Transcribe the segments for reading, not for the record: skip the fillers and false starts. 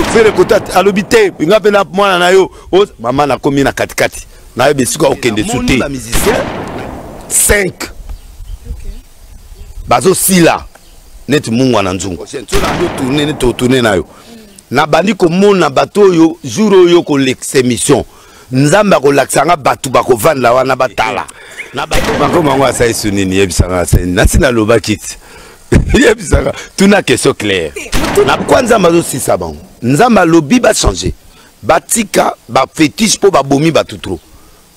faire côté à l'obité nga pe na mwana na yo maman na komi na katikati na be siko okende souté ba musicien 5 bazo sila net mungwa na nzungu tourner na yo na bandi ko mona bato yo jour yo ko l'exémission nzamba ko laksanga batu ba ko vanda wana batala na bato bako mango asa sunini yebisanga na sina lobakiti yebisanga tuna question claire na kwanza mazo sisa bango nzamba lobi ba changer batika ba fétiche po ba bomi batutro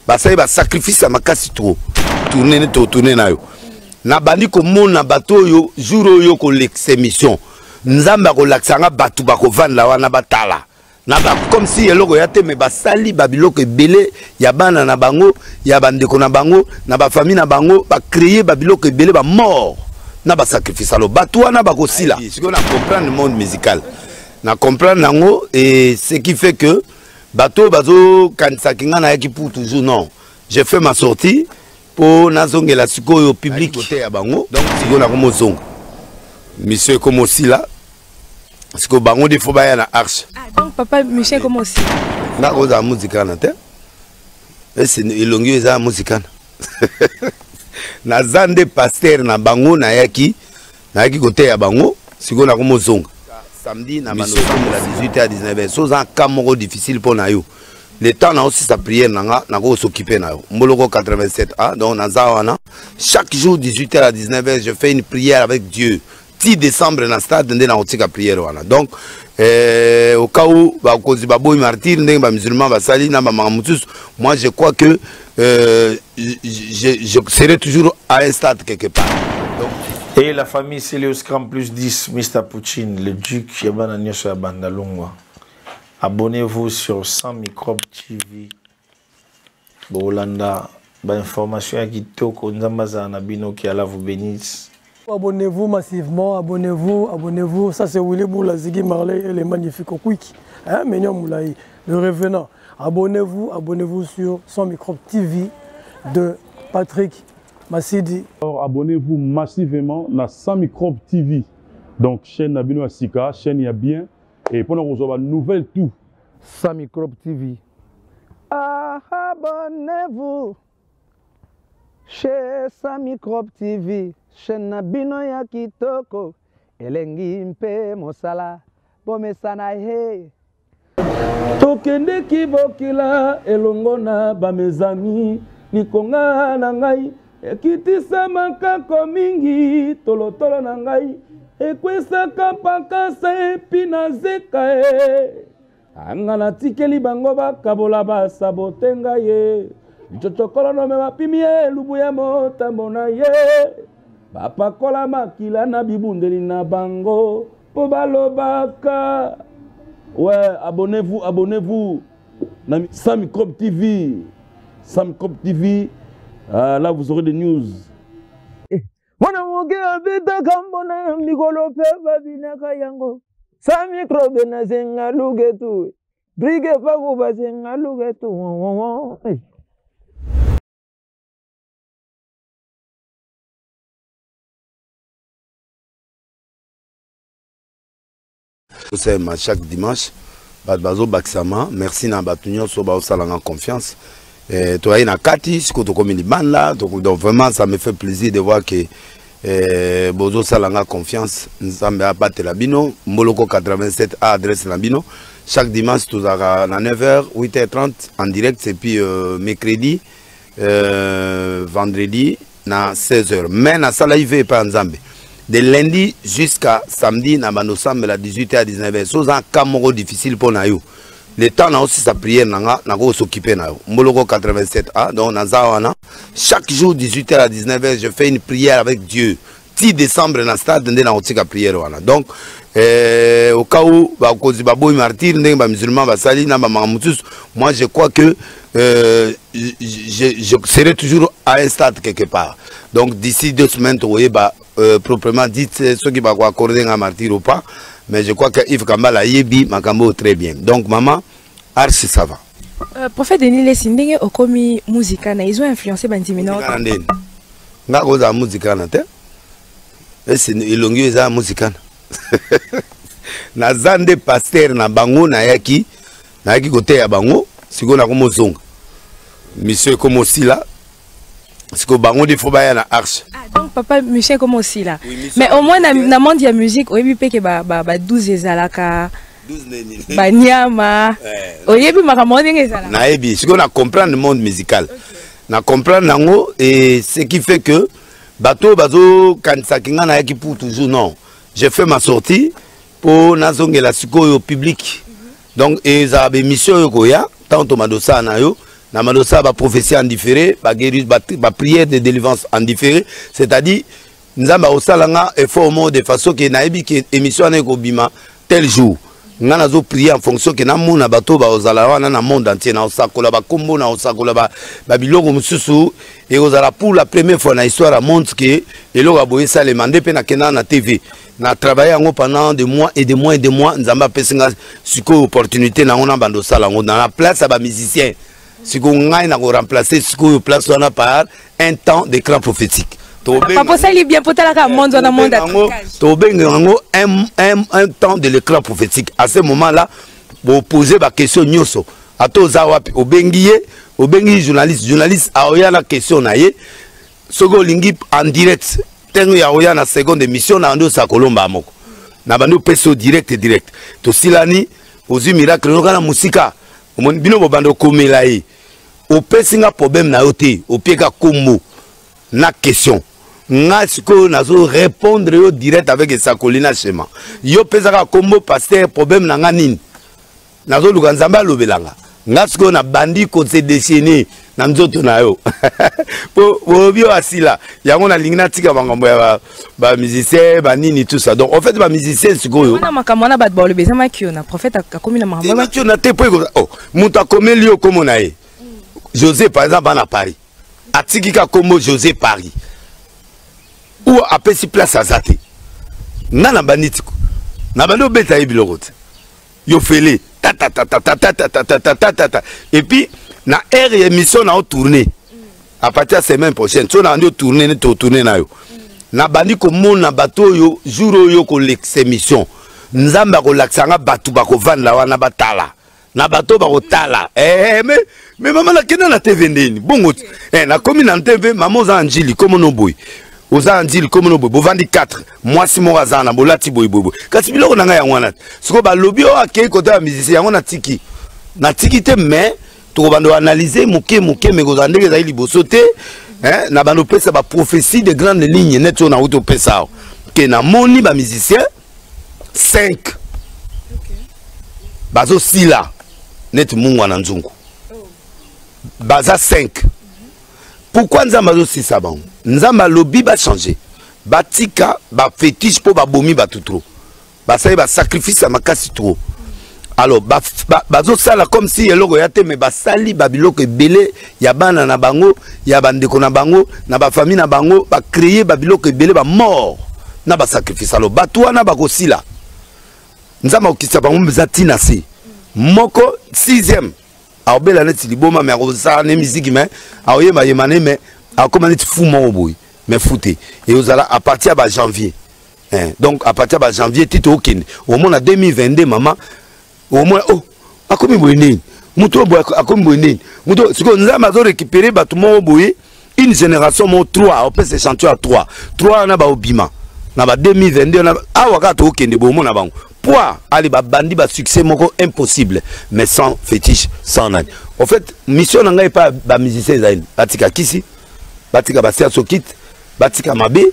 ba sai ba sacrifice makasi trop tourner na yo na bandi ko mona bato yo jour yo ko l'exémission nzamba ko laksanga batu ba ko vanda wana batala na ba comme si eloko ya te me basali babiloko ebele ya bana na bango ya bandeko na bango na ba famille na bango ba créer babiloko ebele ba mort na ba sacrifice alo batu wana ba ko sila ce qu'on a comprendre le monde musical na comprendre nango et ce qui fait que bato bazo kanisa kinga na yaki pour toujours non j'ai fait ma sortie pour nazongela sikoyo public côté ya bango donc siko na komo zongo monsieur comme aussi là parce que bango de faut ba na arche donc papa monsieur comme aussi na koza musique na te et c'est ilongi za musique na zande pasteur na bango na yaki côté ya bango siko na komo zongo samedi na bano la 18h à 19h so un camoro difficile pour na yo le temps na aussi sa prière na ko s'occuper na yo mboloko 87A donc na zawana chaque jour 18h à 19h je fais une prière avec Dieu 10 décembre na stade ndena otika prière wana donc au cas où ba kozi ba boy martyr ndenge ba musulman ba sali na ba mamutus moi je crois que je serai toujours à un stade quelque part. Donc, et la famille Célios Cram plus 10 Mr Poutine le duc yabana nyoso ya bandalongwa. Abonnez-vous sur 100 Microbes TV. Bolanda ba information ya kitoko nzambaza na bino qui Allah vous bénisse. Abonnez-vous massivement, abonnez-vous. Ça c'est Willy Boula, Ziggy Marley et les magnifiques Quick. Hein, Ménion Moulaï, le revenant. Abonnez-vous sur 100 Microbes TV de Patrick Massidi. Alors abonnez-vous massivement à 100 Microbes TV. Donc chaîne Nabino Asika, chaîne y a bien. Et pour nous recevoir une nouvelle tout. 100 Microbes TV. Abonnez-vous chez 100 Microbes TV. Chaîne Nabino ya kitoko. Elengi mpe mosala. Bomesana he. Tokende kibokila elongona ba mes amis. Nikonga na ngai. Ekitisa makako mingi. Tolotolo na ngai. Ekwesaka pakasa epi na zeka e. Angana tikeli bango bakabola basabote ngai ye. Chochokolo no me bapimi ye lubu ya motambo na ye. Bapakola makila na bibundeli na bango po balobaka. Ouais, abonnez-vous. 100 Microbes TV. 100 Microbes TV. Là vous aurez des news. Mwana muge abita kambona mikolo peba binaka yango 100 Microbes na zenga lugetu brige pagu bazenga lugetu c'est chaque dimanche bazo baksama merci na batunyo so ba osalanga confiance et toi na kati siko to comme banda donc vraiment ça me fait plaisir de voir que bozo salanga confiance nzambe a battre la bino mboloko 87A adresse la bino chaque dimanche tous à 9h 8h30 en direct et puis mercredi vendredi na 16h mais na sala ive pa nzambe de lundi jusqu'à samedi na banosambe la 18h à 19h so un camoro difficile pour na yo le temps na aussi sa prière na ko s'occuper na yo mboloko 87A donc na zawana chaque jour 18h à 19h je fais une prière avec Dieu 10 décembre na stade ndena otika prière wana donc au cas où ba kozi ba boy martyr ndenge ba musulman ba sali na ba mamutus moi je crois que je serai toujours à un stade quelque part donc d'ici 2 semaines tu voyez ba proprement dit ceux qui va accorder un martyr ou pas mais je crois que Yves Kambala yebi makambo très bien donc maman archi ça va prophète Denis Lesindenge okomi musica na ils ont influencé bandimina nga koza musica na te et c'est ilongi za musica na zande pasteur na bango na yaki côté ya bango siko na komo zonga monsieur comme aussi là siko bango des fois ba na arche. Donc papa monsieur comme aussi là. Oui, mais au moins na monde ya musique oyebi pe ke ba 12 ezalaka 12 neni. Ba nyama. Oyebi makambo ndenge ezalaka. Na yebi siko na comprendre le monde musical. Na comprendre nango et ce qui fait que bateau bazo kanisa kinga na yaki pour toujours non. J'ai fait ma sortie pour nazongela siko au public. Donc et ça be mission yoko ya tant madosa na yo na madosa ba prophétie en différé ba guérison ba prière de délivrance en différé, c'est-à-dire nzamba osalanga effort mo de façon que na yebi que émission na ko bima tel jour nga nazo prier en fonction que na mona bato ba ozala wana na monde entier na osakola ba kombo na osakola ba biloko mususu et ozala pour la première fois na histoire montre que eloko aboye ça les mandé pe na kena na TV na travailler ngo pendant des mois et des mois et des mois nzamba pesinga siko opportunité na ona bando sala ngo dans la place ba musicien siko ngai na ko remplacer siko place wana par un temps d'écran prophétique. Papa ça li bien potala ka monde na monde un temps de l'écran prophétique. À ce moment-là, vous posez la question nyoso. À tous wapi obengi journaliste a oya la question na ye. Sogo lingi en direct. Tengo ya oya na seconde émission na ndo sa kolomba moko. Na bando peso direct. To silani ozu miracle no kana musika. Omoni bino bo bando komela ye. O pesinga problème na yote, o pieka kombo na question. Nga siko nazo répondre yo direct avec sa colina schéma. Yo pesaka kombo pasteur problème na nga nini. Nazo luka nzamba lobelanga. Nga siko na bandi ko se déchaîner na nzoto na yo. Po bio asila. Yango na lingina tika bangambo ya ba musicien ba nini tout ça. Donc en fait ba musicien siko yo. Na makambo na bat ba lobeza makio na prophète akomi na makambo. Makio na te po ko. Oh, muta komeli yo komo na ye. José par exemple à Paris. Atikika kombo José Paris. Ou a pesi place à zate. Nana banditiko. Na bando beta yebilokote. Yo fele. Et puis, na air émission na tourner. À partir de la semaine prochaine, so na tourner na yo. Na bandiko mona bato yo jour yo ko l'émission. Nzamba ko laksanga batu bako vanda wana batala. Na bato bako tala. Mais maman na kena na TV ndeni. Bongo. Na komi na TV maman za Anjili comme no boy. Oza andil comme no boy vandi 4 moi si mo azana bolati boy boy kasi biloko nanga ya ngwana siko ba lobby o akei côté ya musicien yango na tiki te mais to bando analyser moke mais ko zandeke za liboso te na bando pesa ba prophétie de grandes lignes neto na auto pesa ke na moni ba musicien 5 bazo sila net mungwa na nzungu baza 5. Pourquoi Nzamba aussi ça bon? Nzamba lobby va changer. Batika ba fétiche pour ba bomi ba tout trop. Ba ça ba sacrifice à makasi trop. Alors bazo sala comme si eloko yate mais ba sali ba biloko belé ya bana na bango, ya bandeko na bango, na ba famille na bango, ba créer ba biloko belé ba mort. Na ba sacrifice alors batwa na ba kosila. Nzamba okisa bango mzatina si. Moko 6e. A obela net liboma mais a ne musique mais a oyema yemane mais a comment net fou mon boy mais fouté et aux à partir de janvier donc à partir de janvier tito okende au moins en 2022 maman au moins oh a comme boyné muto boy a comme boyné muto ce qu'on a zo récupérer batu mon boy une génération mon 3 on peut se chanter à 3 na ba obima na ba 2022 na awaka to okende bo mo na bango. Pourquoi aller bandi ba succès moko impossible mais sans fétiche sans âne. En fait mission nanga pas ba musicien zaine batika kisi batika basia sokit batika mabe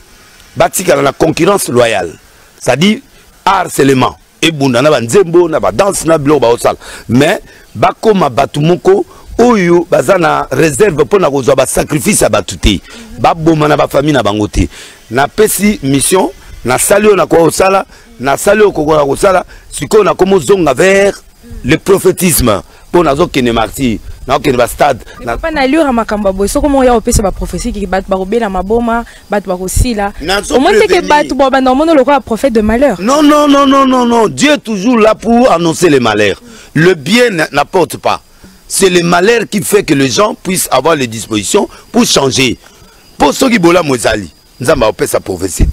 batika na concurrence loyale c'est-à-dire harcèlement et bunda na ba nzembo na ba danse na bilo ba osala mais bakoma batu moko oyo bazana réserve pour na kozwa ba sacrifice à batuté ba boma na ba famille na bangote na pesi mission na salio na kwa osala na salio kokona kosala siko na komo zonga vers le prophétisme pour nazo kene martyr na okene ba stade na pas na lure makamba boy soko mo ya opesa ba prophétie ki bat ba robela maboma bat ba kosila au moins que bat bo ba normalement le quoi prophète de malheur. Non, Dieu est toujours là pour annoncer les malheurs. Le bien n'apporte pas. C'est le malheur qui fait que les gens puissent avoir les dispositions pour changer. Pour ceux qui bola mozali, nzamba opesa prophétie.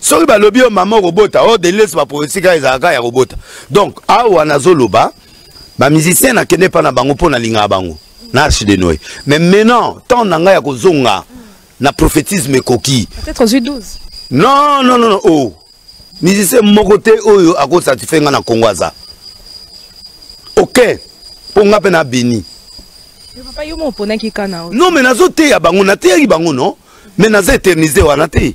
soki balobi maman robota o delese ba profesika ezaka ya robota donc awa nazoloba ba musicien na kende pa na bango pona linga bango na arche de Noé mais maintenant tant nanga ya kozonga na prophétisme koki peut-être aux 12 non oh musicien moko te oyo ako satisfait nga na Congo aza OK ponga pe na Beni papa yo mo pona ki kana non mais nazo te ya bango na te ya bango non mais nazo éterniser wana te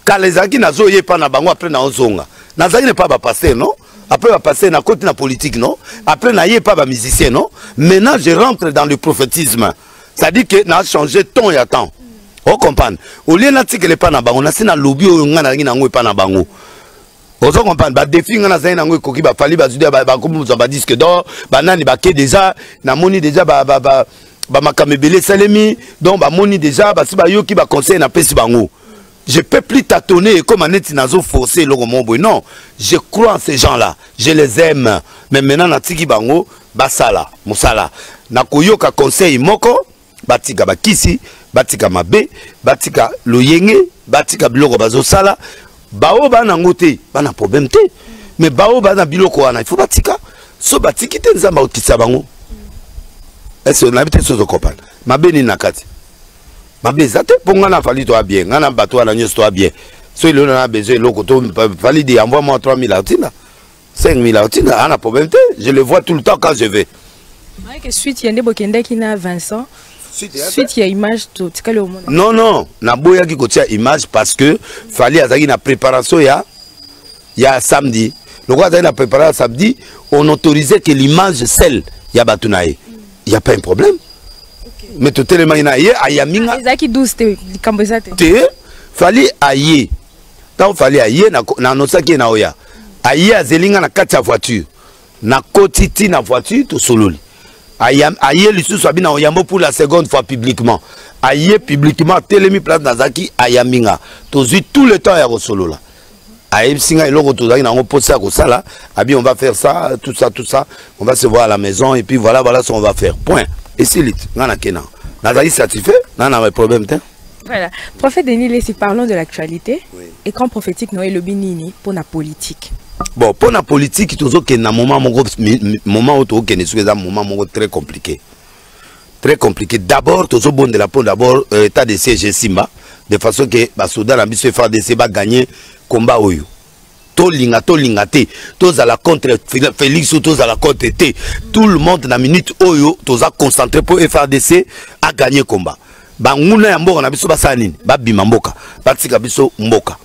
kalezaki nazo ye pa na bango après na ozonga nazaki ne pas ba passer non après va passer na côté na politique non après na ye pas ba musicien non maintenant je rentre dans le prophétisme ça dit que na changé ton ya temps on comprend au lieu na tikele pa na bango na sina lobby o nga na ngi na ngo pa na bango ozo comprendre ba défi nga na zaina ngo koki ba fali ba zudia ba comme vous ba disque d'or ba nani ba ke déjà na moni déjà ba makamebele salemi donc ba moni déjà ba si ba yoki ba conseil na pesi bango. Je peux plus tâtonner comme un étinazo forcé le roman. Non, je crois en ces gens-là. Je les aime. Mais maintenant, na tiki bango, basala, musala. Na koyoka conseil moko, batika bakisi, batika mabe, batika loyenge, batika biloko bazo sala. Bao ba na ngote, ba na problème te. Mais bao ba na biloko wana, il faut batika. So batiki te nzamba otisa bango. Est-ce que on habite sur le copain? Mabe ni nakati. Ma bezate pour ngana fali toi bien ngana bato na nyos toi bien so il a besoin loko to fali di envoie-moi 3000 autina 5000 autina ana problème je le vois tout le temps quand je vais que suite yende bokende ki na Vincent suite ya image to tikale au monde non na boya ki kotia image parce que fali azaki na préparation ya samedi le roi azaki na préparation samedi on autorisait que l'image celle ya batunae il y a pas un problème. Mais tout tellement inaye ayaminga ezaki 12 te kambezate te fali aye tant fali aye na nosaki na oya aye azelinga na kati ya voiture na kotiti na voiture to sololi aye lisusu abina oyambo pour la seconde fois publiquement aye publiquement telemi place nazaki ayaminga tozui tout le temps ya kosolola aye singa eloko tozaki na ngo posa ya kosala abi on va faire ça tout ça on va se voir à la maison et puis voilà ce qu'on va faire point. Et c'est lit, n'a satisfait, n'a pas de problème. Voilà. Prophète Denis Lessi, parlons de l'actualité. Oui. Écran prophétique, Noé le Binini pour la politique. Bon, pour la politique, il y a un moment très compliqué. Très compliqué. D'abord, tout bon de la peau, d'abord, état de siège Simba, de façon que les soldats ont FARDC va gagner combat Oyo. Tolinga te tous à la contre Félix ou tous à la contre T tout le monde na minute oyo tous a concentré pour FARDC a gagné combat banguna ya mboka na biso basanini babima mboka batika biso mboka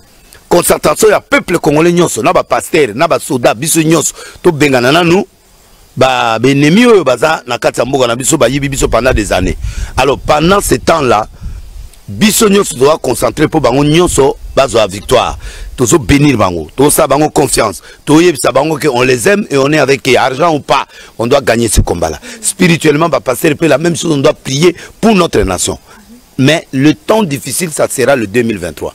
concentration ya peuple congolais nyonso na ba pasteur na ba soda biso nyonso to bengana nanu ba ennemi oyo baza na kati ya mboka na biso bayibi biso pendant des années alors pendant ce temps là biso nyonso doit concentrer pour bango nyonso bazo la victoire tozo bénir bango to sa bango confiance to yebisa bango que on les aime et on est avec eux argent ou pas on doit gagner ce combat là spirituellement va passer la même chose on doit prier pour notre nation mais le temps difficile ça sera le 2023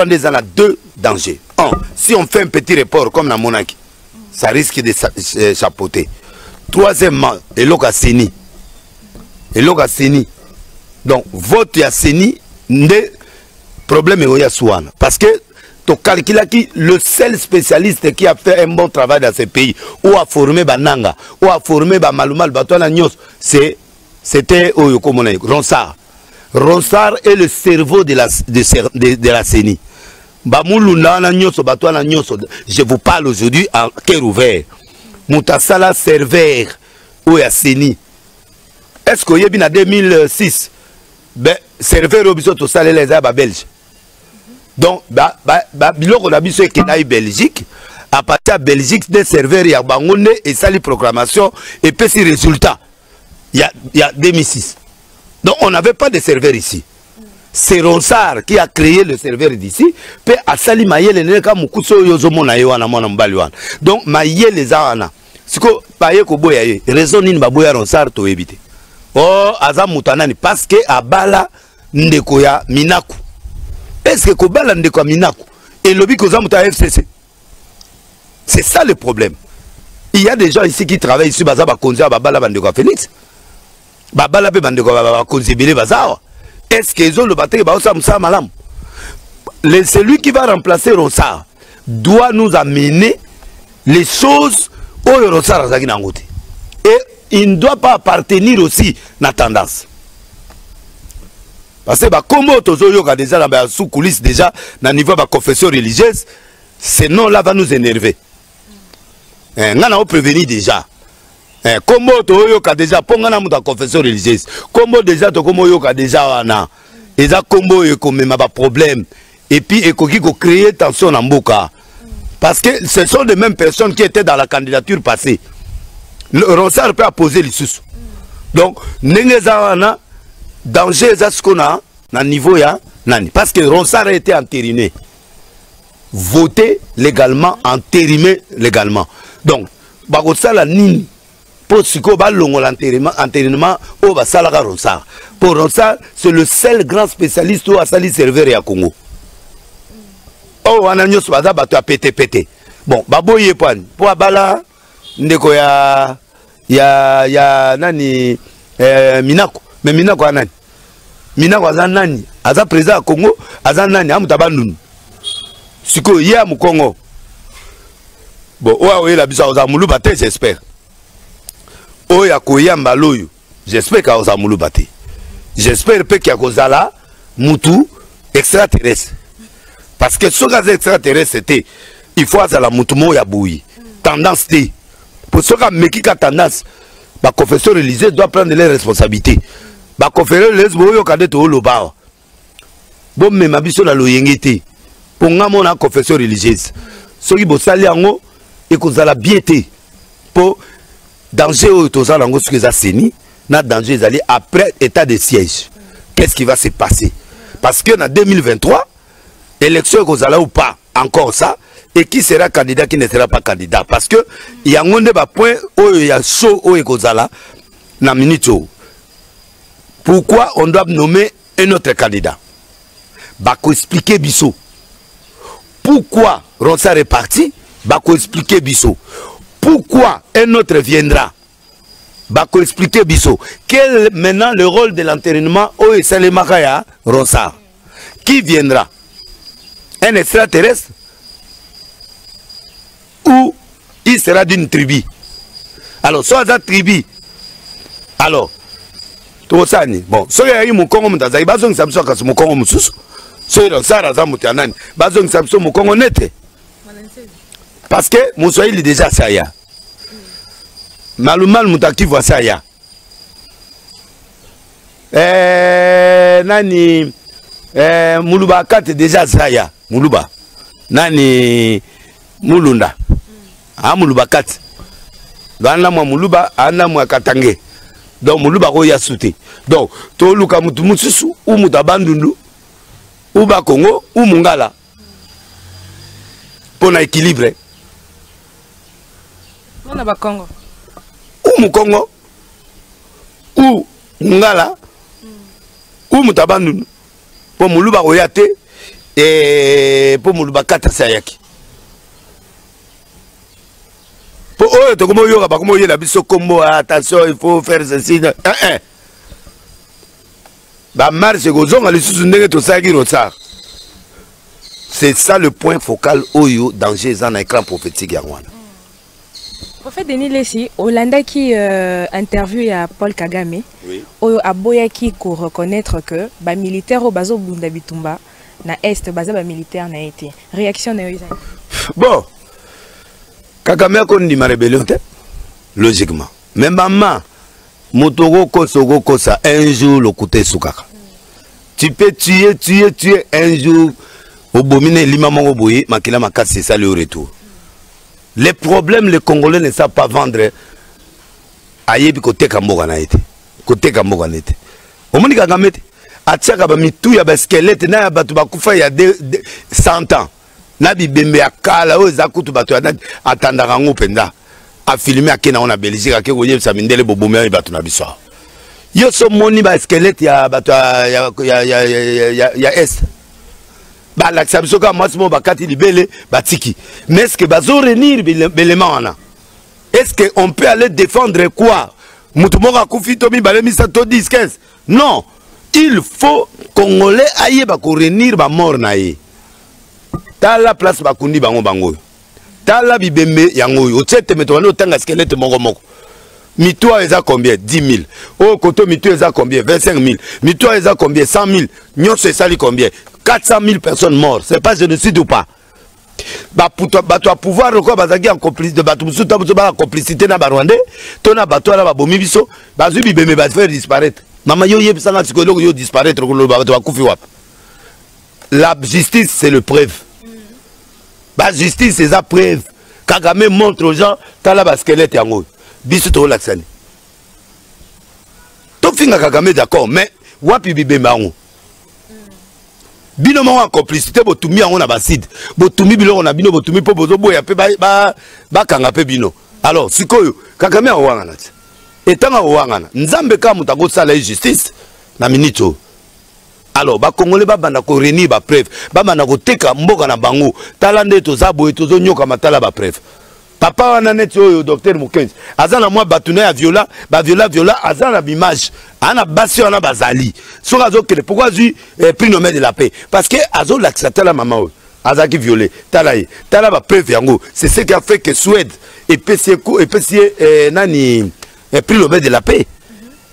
des années deux dangers un si on fait un petit report comme la monarchie ça risque de chapeauter troisièmement eloka seni donc vote ya seni des problèmes et Souana. Parce que tu calcules qui le seul spécialiste qui a fait un bon travail dans ce pays, ou a formé Bananga, ou a formé Malumal, Batouana Nyos, c'était Ronsard. Ronsard est le cerveau de la CENI. Je vous parle aujourd'hui en cœur ouvert. Moutasala serveur ou ya CENI. Est-ce qu'il y a en 2006 ben serveur obiso to salé les aba belge donc biloko na biso ekena Belgique à partir de Belgique des serveurs ya bangonde et sali proclamation et puis si résultat il y a 2006 donc on n'avait pas de serveur ici c'est Ronsard qui a créé le serveur d'ici puis a sali mayele neka mukuso yozo mona yewana mona mbali wana donc mayele za wana siko paye ko boya ye raison nini baboya Ronsard to éviter oh aza mutanani parce que abala ndeko ya Minaku est-ce que kobala ndeko ya Minaku et lobi koza muta FCC c'est ça le problème il y a des gens ici qui travaillent ici baza ba konza babala bandeko ya Félix babala pe bandeko ba konzibele baza est-ce que ils ont le battre ba osa musa malam celui qui va remplacer Ronsard doit nous amener les choses où Ronsard a zaki nangote. Et il ne doit pas appartenir aussi à la tendance. Parce que comme on a déjà sous coulisses déjà, à niveau de la confession religieuse, ce nom-là va nous énerver. On a prévenu déjà. Comme on a déjà, pour la confession religieuse, comme déjà, on a déjà, et ça, comme on a des problèmes. Et puis, il faut créer tension en Mboka. Parce que ce sont les mêmes personnes qui étaient dans la candidature passée. Ronsard peut poser les sous. Donc, Nengezawana, danger, c'est ce qu'on a, à niveau ya, nani. Parce que Ronsard a été entériné. Voté légalement, entériné légalement. Donc, Bagosa la nini. Pour ce qu'on va l'entérinement, on va salaga Ronsard. Pour Ronsard, c'est le seul grand spécialiste où a sali serveur à Congo. Oh, on a nyos baza bato a pété. Bon, baboye pan. Pour abala, ndeko ya nani Minako. Mais Minako a nani? Minako a nani? Aza président à Congo, aza nani? Amutabanun. Siko ya mu Congo. Bon, oya la bisa oza mulu bate, j'espère. Oya koya mbaloyo. J'espère qu'à oza mulu bate. J'espère qu'il y a kozala mutu extraterrestre. Parce que ce gaz extraterrestre c'était, il faut à la moutumo ya bouilli. Tendance T. Pour ce gars qui a tendance, la confession religieuse doit prendre les responsabilités. La confession religieuse doit prendre les responsabilités. Bon, mais ma biso la loyengete. Pour la confession religieuse. Ce qui est sali ango, et qu'on a la biété. Pour danger au toza lango ce que ça séni, na danger d'aller après état de siège. Qu'est-ce qui va se passer? Parce que en 2023, élection Kozala ou pas, encore ça, et qui sera candidat, qui ne sera pas candidat. Parce que il y a un point où il y a chaud où Kozala, na minute. Pourquoi on doit nommer un autre candidat? Bako expliquer Bissot. Pourquoi Ronsard est parti? Bako expliquer Bissot. Pourquoi un autre viendra? Bako expliquer Bissot. Quel est maintenant le rôle de l'enterrement où il s'est Ronsard? Qui viendra? Un extraterrestre ou il sera d'une tribu. Alors, soit la tribu. Alors, tout ça, bon, soit il y a eu mon Congo, il y a eu mon Congo, soit Ronsard a Moutianan, il y a eu mon Congo net. Parce que mon soil est déjà ça. Malumal Moutaki voit ça. Nani Muluba Kat déjà ça. Muluba nani Mulunda Muluba Kat Bana Muluba ana mwa Katange. Donc Muluba ko ya souté. Donc to luka mutu mususu ou mutabandundu ou ba Congo ou Mungala pour na équilibre. On a ba Congo. Ou Mukongo ou Mungala ou mutabandundu pour Muluba ko ya te. Et pour Muluba Kata Sayaki. Pour eux, tu comment yoga, comment yoga, biso combo, attention, il faut faire ceci. Bah marche gozon, allez sous une tout ça qui ressort. C'est ça le point focal oyo danger dans l'écran prophétique yangwana. Prophète Denis Lessi, Hollanda qui interview à Paul Kagame, oyo aboya qui ko reconnaître que ba militaire au bazo Bunda Bitumba na est baza militaire na été réaction na yo. Bon Kagame a connu ma rébellion logiquement mais maman motogo kosogo kosa un jour le côté soukaka tu peux tuer un jour au bomine limamango boye makila makasi c'est ça le retour. Les problèmes les Congolais ne savent pas vendre ayebi côté kamboga na été côté kamboga na été omoni Kagame atiaka ba mitu ya ba squelette na ya batu bakufa ya 100 ans na bibembe ya kala o za kutu batu atandaka ngo penda a filmer akena on a Belgique ake goye sa mindele bobomé batu na biso yo so moni ba squelette ya batu ya est ba la biso ka masimo bakati libele batiki mais est-ce que bazo renir belema wana est-ce que on peut aller défendre quoi mutu moka kufito mi balemi sa to 10 15 non. Il faut Congolais aille ba ko renir ba mort na ye. tala place bakundi bango bango tala bibembe yango yo tete metona otanga squelette moko mito eza combien 10 000 oh koto mito eza combien 25 000 mito eza combien 100 000 nyonso esali combien 400 000 personnes mortes c'est pas génocide ou pas bato à pouvoir quoi bazaki en complice de bato musuta ba complicité na barwandais tona bato ala babomi biso bazu bibembe ba faire disparaître mama yo yebisanga psychologue yo disparaître ko lo bato bakufi wap. La justice c'est le preuve. La justice c'est la preuve. Kagame montre aux gens tala ba squelette yango biso to laksani to finga Kagame d'accord mais wapi bibembe yango bino mo en complicité botumi yango na baside botumi biloko na bino botumi po bozo boya pe ba kanga pe bino alors sikoyo Kagame awanga na etanga awanga nzambe ka mutako sala justice na minito alors ba congolais ba banda ko reni ba preuve ba banda ko teka mboka na bango talande to zabo to nyoka matala ba preuve papa wana net oyo docteur Mukenzi azana moi batuna ya viola azana bimage ana basi wana bazali so azo kele pourquoi prix Nobel de la paix parce que azo l'accepter la maman azaki violé tala ba preuve yango c'est ce qui a fait que Suède et PC nani prix Nobel de la paix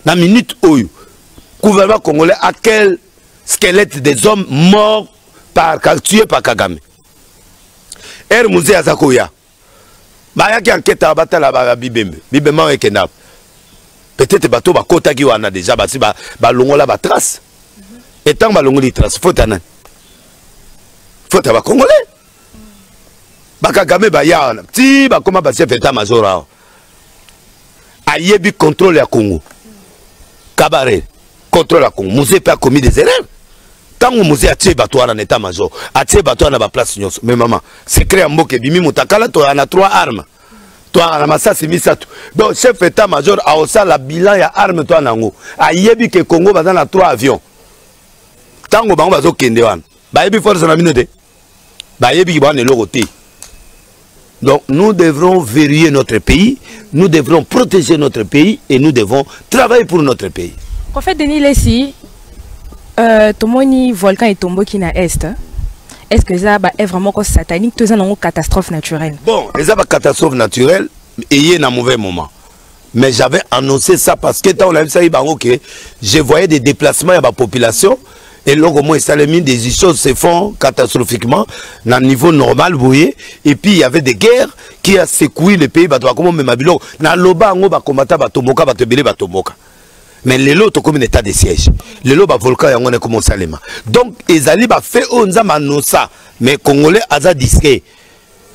na minute oyo gouvernement congolais a quel squelette des hommes morts tués par Kagame musée azakoya bayaki enquête abatala ba bibembe ekenda peut-être bato bakota ki wana déjà basi ba longola ba trace et tant ba longoli trace faut tanan faut ba congolais ba Kagame ba ya ti ba koma ba chef état major ayebi contrôle ya Congo Kabare contrôle ya Congo musée pas commis des erreurs tant que musée a tué bato en état major a tué bato na ba place nyonso mais maman secret mboke bimi mutakala to ana 3 armes toi na masasi misato donc chef état major a osa la bilan ya armes to nango ayebi ke Congo baza na 3 avions tango bango bazo kende wana bayebi force na bino te bayebi ki bana eloko te. Donc nous devrons verrouiller notre pays, nous devrons protéger notre pays et nous devons travailler pour notre pays. En fait, Denis Lessi, Tomoni volcan est tombé qui na est. Est-ce que ça est vraiment satanique, tout ça une catastrophe naturelle? Bon, ça une catastrophe naturelle et il y a un mauvais moment. Mais j'avais annoncé ça parce que quand on a vu ça, je voyais des déplacements à la population. Et là, au moins, des choses se font catastrophiquement, à un niveau normal, vous voyez. Et puis, il y avait des guerres qui ont secoué le pays. Mais les lots sont comme un état de siège. Les lots, volcan, on est comme un salema. Donc, ils allaient faire ça. Mais les Congolais, ils ont dit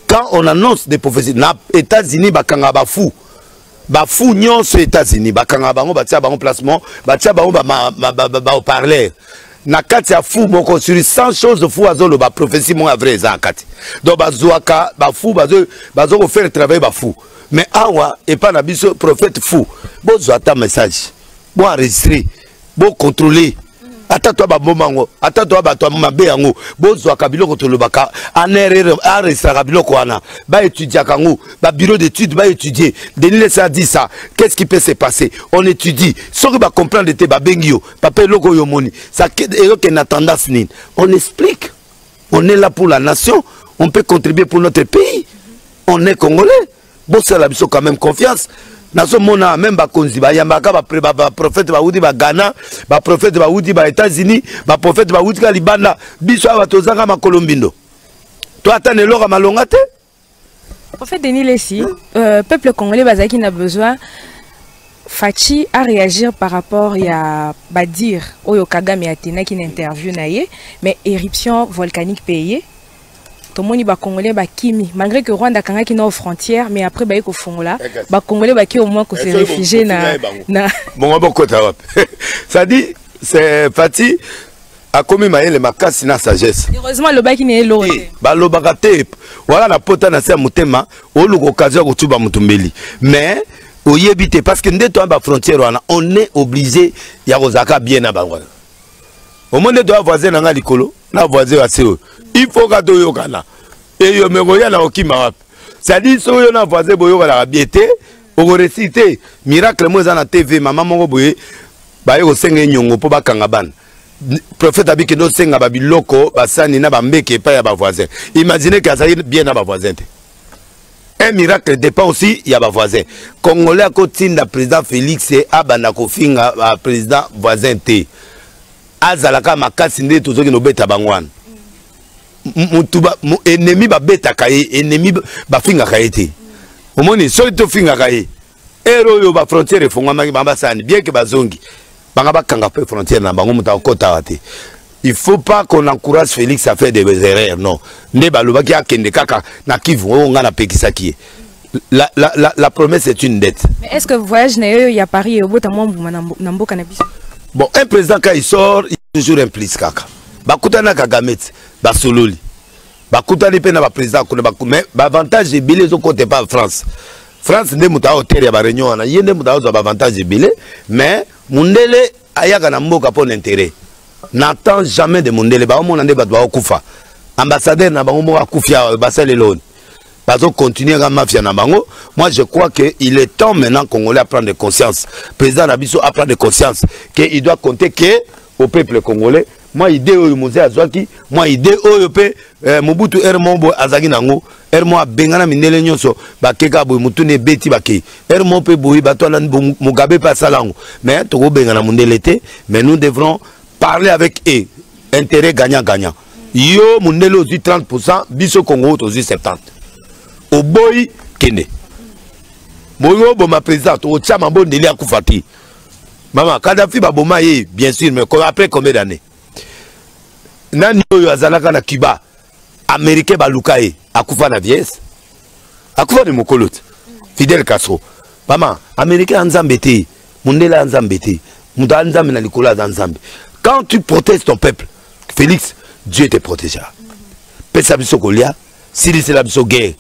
quand on annonce des prophéties, les États-Unis, ils sont fous. Bafou nyon aux États-Unis, bakanga bango batia bango placement, batia bango ba parler. Na kati ya fou moko sur 100 choses de fou azolo ba prophétie mon vrai za kati. Donc bazoaka ba fou bazo faire travail ba fou. Mais awa et pas na biso prophète fou. Bozo ata message. Bo enregistrer, bo contrôler. Ata toi ba momango, ata toi ba toi mabe yango. Bozo akabilo kotolo baka anerere enregistrer kabilo kwana. Ba étudier kango, ba bureau d'études ba étudier. Denis Lessi a dit ça. Qu'est-ce qui peut se passer? On étudie. Ce que va comprendre te ba bengio, papa loko yomoni. Ça que na tendance ni. On explique. On est là pour la nation, on peut contribuer pour notre pays. On est congolais. Bon ça la biso quand même confiance. Naso mona même ba konzi ba yambaka ba prophète ba udi ba Ghana, ba prophète ba udi ba États-Unis, ba prophète ba udi ka Libanda, biso ba tozanga ma Colombindo. Toi attends eloko malonga te? Prophète Denis Lessi, peuple congolais bazaki n'a besoin Fachi a réagir par rapport à Badir Oyo Kagame Atena qui n'interview naie mais éruption volcanique payée. Tout le monde est congolais kimi malgré que Rwanda kanga qui n'a aux frontières mais après ba ko fongola ba congolais ba qui au moins ko se réfugier na bon bon côté ça dit c'est Fati a commis maïle makasi na sagesse heureusement le baki n'est l'eau ba lo bakate voilà la pota na sa mutema o luko kaza ko tuba mutumbeli mais oyebite parce que ndeto ba frontière wana on est obligé ya kozaka bien na bango au monde doit voisin na likolo na voisin wa seo il faut que tu yokana et yo me goya na okima ça dit so yo na voisin boyo la biété o réciter miracle mo za na TV maman moko boye ba yo senga nyongo po bakanga bana prophète abi que no senga ba biloko basani na ba mbeke pa ya ba voisin. Imaginez que ça bien na ba voisin. Un miracle dépend aussi il y a ba voisin. Congolais à côté de président Félix et abana ko finga président voisin té. Azalaka makasi nde tozoki no beta bangwana. Mutuba ennemi ba beta kaye ennemi ba finga kaye té. Omoni so to finga kaye. Ero yo ba frontière fongama ba basani bien que bazongi. Banga ba kanga pe frontière na bango muta kota waté. Il faut pas qu'on encourage Félix à faire des erreurs, non. Ne balobaki akende kaka na kivu nga na pekisaki. La promesse est une dette. Mais est-ce que voyage il y a Paris et au bout na mboka na biso? Bon, un président quand il sort, il est toujours impliqué kaka. Bakutana Kagamet, basololi. Bakutani pe na ba président ko ba mais avantage de bilé zo côté pas France. France ne muta hotel ya ba réunion na yende muta zo ba avantage de bilé, mais mundele ayaka na mboka pour l'intérêt. N'attend jamais de Mondele. Ambassadeur na bango mo akufia basale lone. Bazo continuer à mafia na bango. Moi je crois que il est temps maintenant Congolais à prendre conscience. Président Nabiso à prendre conscience qu'il doit compter que au peuple congolais. Moi idée au musée azwaki, moi idée au pe Mobutu Hermombo azagi nango. Hermo bengana mindele nyonso bakeka boy mutune beti bake. Hermo pe boy bato na Mugabe pa salango. Mais to bengana mundele te, mais nous devrons parler avec eux. Intérêt gagnant-gagnant. Yo, Mundelo dit 30%, Biso Congo aussi 70%. Au boy, Kene. Boyo, ma présidente, au Tchama bon délai à Koufati. Maman, Kadhafi, Baboma, bien sûr, mais après combien d'années? Nani yo azalaka na Cuba, Américain Balukae, à Koufa na vieillesse. À Koufa de Mokolot, Fidel Castro. Maman, Américain Anzambete, Mundela Anzambete, Mouda Anzambe na Nicolas Anzambe. Quand tu protèges ton peuple, Félix, Dieu te protégera. Pesa biso kolia, sili c'est la biso guerre.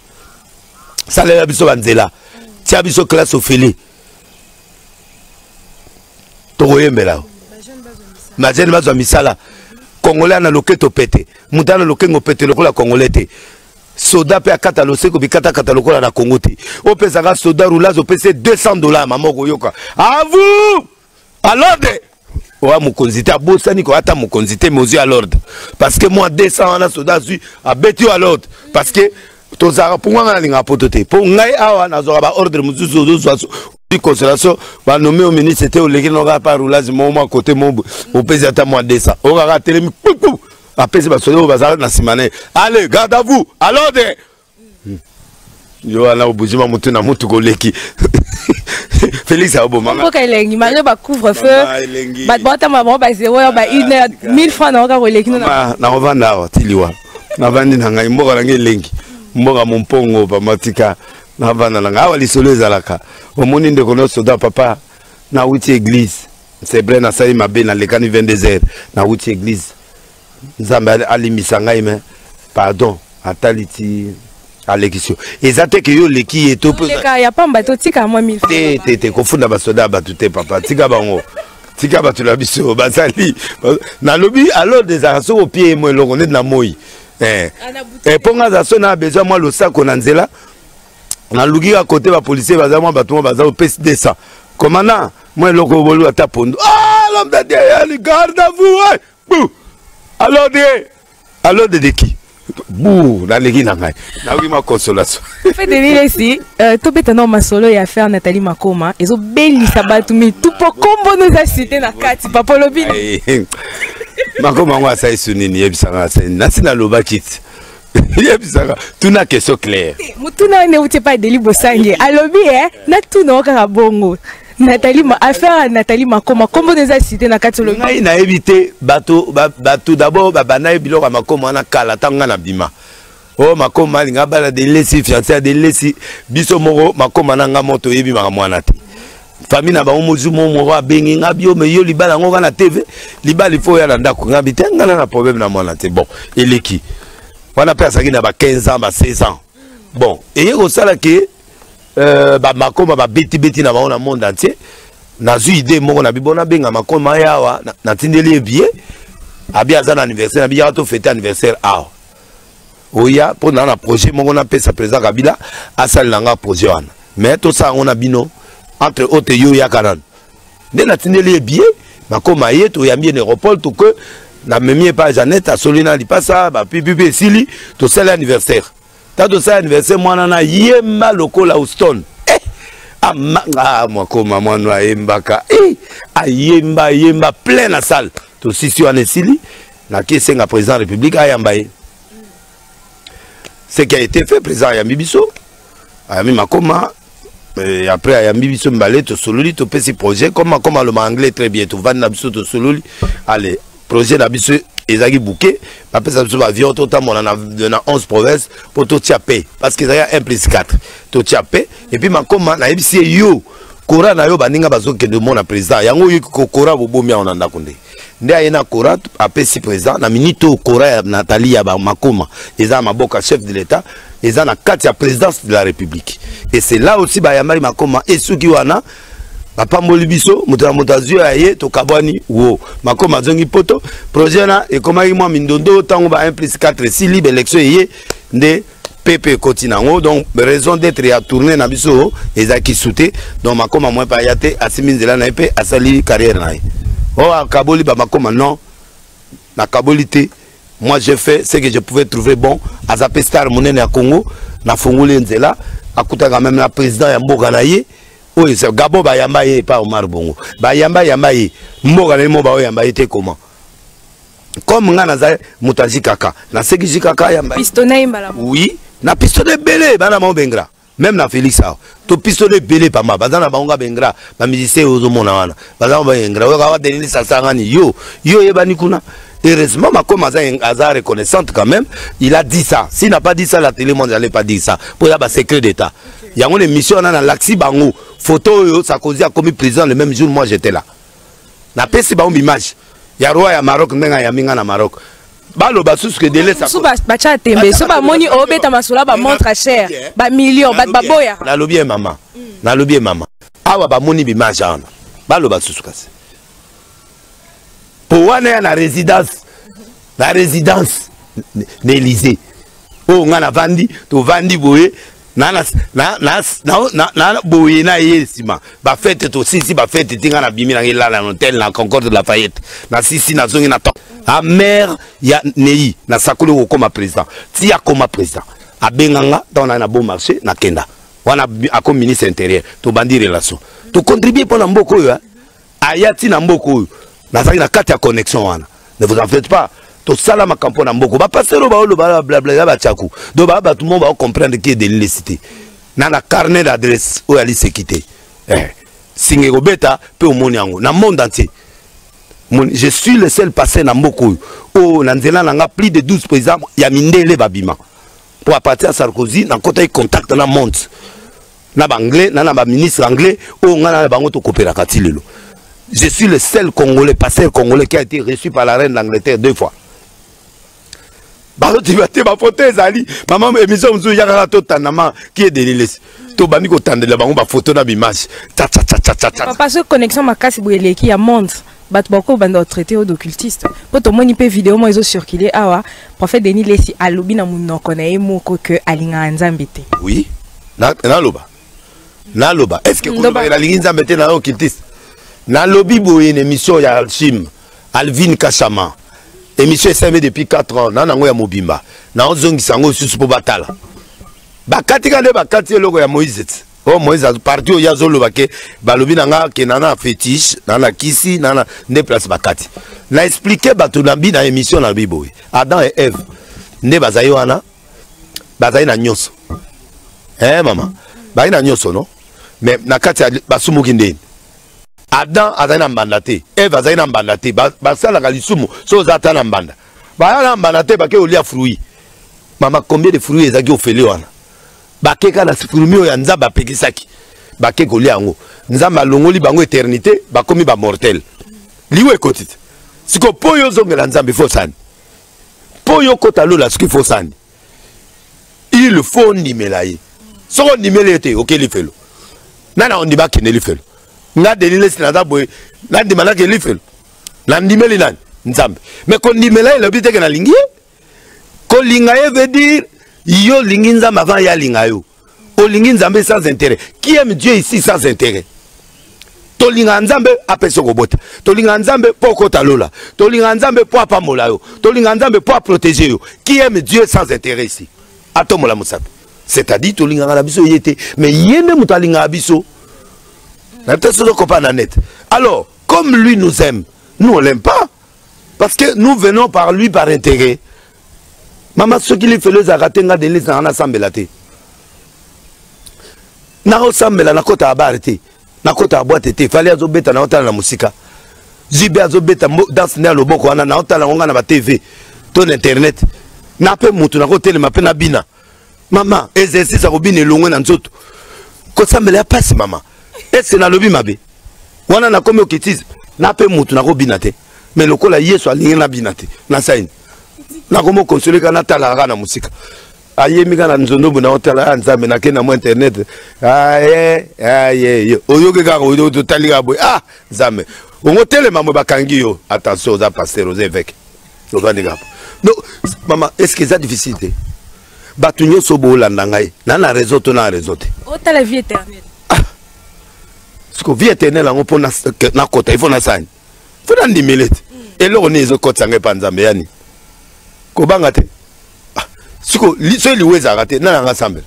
Sale la biso banzela. Tia biso classe au félé. Togoyembe là. Ma jeune bazo misala. Congolais na loketo pété. Mutana lokengo pété lokola congolais te. Soda pe akata loseko bikata kata lokola na Congo te. O pesaka soda roulage au PC $200 mamoko yoka. À vous. À l'ordre. Oa mukonzite abosani ko ata mukonzite mozi à l'ordre parce que moi 200 ana soda su abeti à l'ordre parce que tozara pour moi linga potote pour ngai awa na zora ba ordre muzuzu zo di consolation ba nommé au ministre c'était au légui n'aura pas roulage moi côté mon au pèse ata moi 200 on va telemi pou apesi ba soda bazara na simane allez garde à vous à l'ordre yo ala obujima mutu na mutu koleki Félix a bon maman. Pourquoi il est imagé ba couvre-feu. Ba bota maman ba 0 ba 1 heure 1000 francs na ka koleki na. Na ovanda tiliwa. Na vandi na ngai mboka ngai lengi. Mboka mompongo pa matika na vanda na ngai wali solo ezalaka. Omoni ndeko no soda papa na wuti église. C'est vrai na sai mabe na lekani 22h na wuti église. Nzambe ali misanga ime. Pardon, ataliti Alekisio. Ezate que yo leki eto pe. Il y a pas bateau tika moi 1000 francs. Te kofunda basoda batute papa. Tika bango. Tika batu la biso basali. Na lobby alors des arceaux au pied moi lo na moi. Et ponga za sona besoin moi le sac on nzela. Na lugi à côté ba policier baza moi batu baza au PS 200. Commandant, moi loko bolu ata pondo. Ah l'homme de Dieu, il garde à vous. Alors de qui? Bouh, dans les guinées, ma consolation. Fait des villes ici, tout est un homme solo et à faire Nathalie Makoma. Ils ont belli sabat mais tout pour combo nous a cité na kati papa lobi. Makoma moi ça est sunini yebisanga c'est nasina lobakit. Yebisanga tout na question claire. Mutuna ne uti pas deli bosange. Alobi na tout na ka bongo. Nathalie affaire Nathalie Makoma combo nous a cité na kati lobi. Ngai na éviter bateau d'abord babana biloko Makoma na kala tanga na bima. Oh Makoma linga bala de lesi fiancé de lesi biso moko Makoma na nga moto yebi maka mwana te. Famille na ba mozu mo bengi nga bio me yo libala ngo na TV libala il faut ya na ndako nga bitenga na problème na mwana te. Bon eleki wana pesa ki na ba 15 ans ba 16 ans. Bon et ko sala ke ba Makoma ba beti na ba na monde entier na zu idée moko na bibona benga Makoma yawa na tindeli bien abia za na anniversaire na bia to fêter anniversaire a oya pour na projet moko na pesa président Kabila asali langa projet wana mais to ça on a bino entre autres yo ya kanan de na tindeli bien makoma ye to yambi aéroport to que na memie pas Jeannette a solina li pasa ba pipi sili to sala anniversaire ta to sala anniversaire mwana na yemba lokola Houston amanga makoma mwana yembaka yemba plein la salle to sisi wana sili na kisenga président république ayamba ye ce qui a été fait président Yambi Bisso ayami makoma après Ayambi Bisso mbale to sololi to pesi projet comme le anglais très bien to vanda biso to sololi allez projet na biso ezaki bouquet ba pesa biso ba avion to tamona na 11 provinces pour to tiapé parce que ça y a 1+4 to tiapé et puis makoma na ebisi yo kora na yo baninga bazoke de mon président yango yo kora bobomi on anda konde nde ayena kora apesi président na minute kora ya Nathalie ya makoma eza maboka chef de l'état eza na kati ya présidence de la république et c'est là aussi ba yamari makoma esuki wana bapamboli biso motazu aye to kabwani wo makoma zongi poto projet na e komaki mwa mindondo tango ba 1+4 si libre élection yé nde PP Kotinango donc raison d'être à tourner na biso ezaki souté donc makoma moins pa yate asiminzela na epé asali carrière na ye oh akaboli ba makoma non na kabolité moi j'ai fait ce que je pouvais trouver bon azapé star monene ya Congo na fongole nzela akuta quand même la président ya mboka na ye oui c'est Gabo ba yamba ye pas Omar Bongo ba yamba ye mboka na mo ba yamba ye comment comme nga na mutaji kaka na seki kaka yamba pistonné mbala oui na pistonné belé bana mo bengra même na Félix sao to pistonné belé pa ma bazana ba nga bengra ba musicien ozo mona wana bazana ba bengra wa wa denili sasangani yo yebani kuna heureusement makoma aza reconnaissante quand même il a dit ça s'il n'a pas dit ça la télé monde n'allait pas dire ça pour y secret d'état il y a une émission na laxi bango photo yo ça cause a commis président le même jour moi j'étais là na pesi ba image ya roi ya Maroc ndenga ya minga na Maroc balo basusu que délai ça suba bacha tembe suba moni obeta masula ba montre cher ba million ba boya na lobie maman awa ba moni image ana balo basusu kasi pour wana na résidence n'Élysée oh ngana vandi to vandi boye na boye na yesima ba fête to sisi ba fête tinga na bimi na ngela na hôtel na Concorde de la Fayette na sisi na zongi na to a mère ya nei na sakolo comme président ti ya comme président a benganga dans na bon marché na kenda wana a comme ministre intérieur to bandi relation to contribuer pour na mboko yo ayati na mboko yo na kati ya connexion wana ne vous en faites pas to sala makampo na mboko ba passer ba olo ba blabla ba tchaku do ba tout le monde va comprendre qui est de l'illicité na carnet d'adresse ou ali sécurité singe robeta pe au monde yango na monde entier je suis le seul passé na mboko o na nzela na plus de 12 présidents ya mindele babima pour à partir à Sarkozy na kota contact na monde na anglais na ba ministre anglais o ngana bango to coopérer katilelo. Je suis le seul Congolais, passeur congolais qui a été reçu par la reine d'Angleterre 2 fois. Tu vas te ma photo ezali maman émission mzu yakala to tanama qui est dénilé to bani ko tandela bango ba photo na image ta parce que connexion makasi boyele qui a monde bat bako banda traité d'occultiste poto moni pe vidéo mo ezo circuler awa prophète Denis Lesi alobi na munoko na yemoko que alinga nzambete oui na loba est-ce que ko ba alinga nzambete na occultiste na lobby boye une émission ya Alchim Alvin Kachama émission est depuis 4 ans na nango ya mobimba na ozongi sango susu po batala bakati kande bakati logo ya Moïse oh Moïse parti o yazolo bake balobi nanga ke nana fétiche nana kisi nana ne place bakati na expliquer batu na bi na émission na biboye Adam et Ève ne bazayi wana bazayi na nyonso maman bazayi na nyonso no mais na kati basumuki ndeni Adam azana mbandate, Eve azana mbandate, basala kalisumu, so zata na mbanda. Ba na mbandate bake olia fruit. Mama combien de fruits ezaki ofele wana. Bake kana fruit ya nzamba pekisaki. Bake kolia ngo. Nzamba longoli bango éternité, bakomi ba mortel. Liwe kotite. Siko poyo zongela nzambe fosani. Poyo kota lola siki fosani. Il faut nimelaye. Soko nimelete okeli felo. Nana on diba keneli felo. Nga delile sinada boy na dimana ke lifel na ndimeli nan nzambe mais kon ndimela ile bite ke na lingi ko lingaye veut dire yo lingi nzambe avant ya lingayo o lingi nzambe sans intérêt qui aime Dieu ici sans intérêt tolinga nzambe apesa kobota tolinga nzambe po kota lola tolinga nzambe po apamola yo tolinga nzambe po protéger yo qui aime Dieu sans intérêt ici atomola musape c'est-à-dire tolinga na biso yete mais yende mutalinga biso na tête de copain net alors comme lui nous aime nous on l'aime pas parce que nous venons par lui par intérêt maman ce qui lui fait les aratenga de les na sambela te na osambela na kota abarete na kota boîte te fallait azobeta na otala na musika zibe azobeta dans na loboko wana na otala ngonga na ba TV ton internet na pe mutu na ko telema pe na bina maman exercice a robine longwe na nzoto ko sambela passe maman est-ce na lobi mabe wana na komi okitize na pe mutu na ko bina te mais lokola yeso alingi na bina te na saini na komo consoler kana tala na musika ayemika na nzondo na otala nzambe na kena mo internet oyoke kaka oyo totali ka boy nzambe ongo telema mo bakangi yo attention aux pasteurs aux évêques ovandika non maman est-ce que c'est difficile batu nyonso bolanda ngai na réseau to na réseau te otala vie éternelle parce que vie éternelle on pona na kota il faut na sani faut na ndimilete eloko ni ezo kota ngai pa nzambe yani ko banga te siko so liweza raté na nga sambela